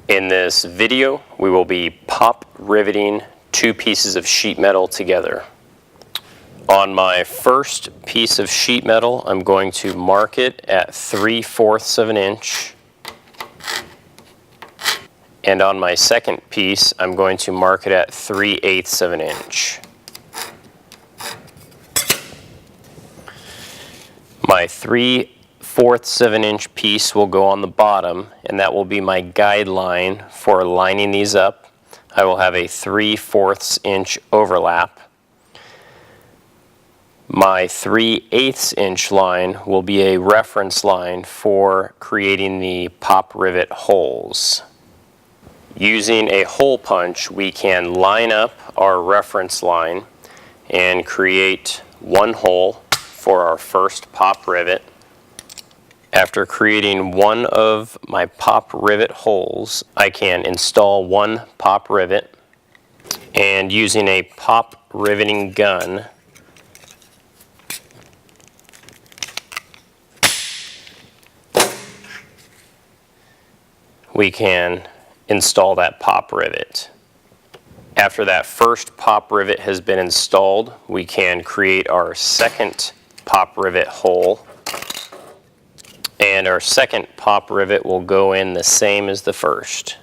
In this video, we will be pop riveting two pieces of sheet metal together. On my first piece of sheet metal, I'm going to mark it at 3/4 of an inch. And on my second piece, I'm going to mark it at 3/8 of an inch. My 3/4 of an inch piece will go on the bottom, and that will be my guideline for lining these up. I will have a 3/4 inch overlap. My 3/8 inch line will be a reference line for creating the pop rivet holes. Using a hole punch, we can line up our reference line and create one hole for our first pop rivet. After creating one of my pop rivet holes, I can install one pop rivet, and using a pop riveting gun, we can install that pop rivet. After that first pop rivet has been installed, we can create our second pop rivet hole, and our second pop rivet will go in the same as the first.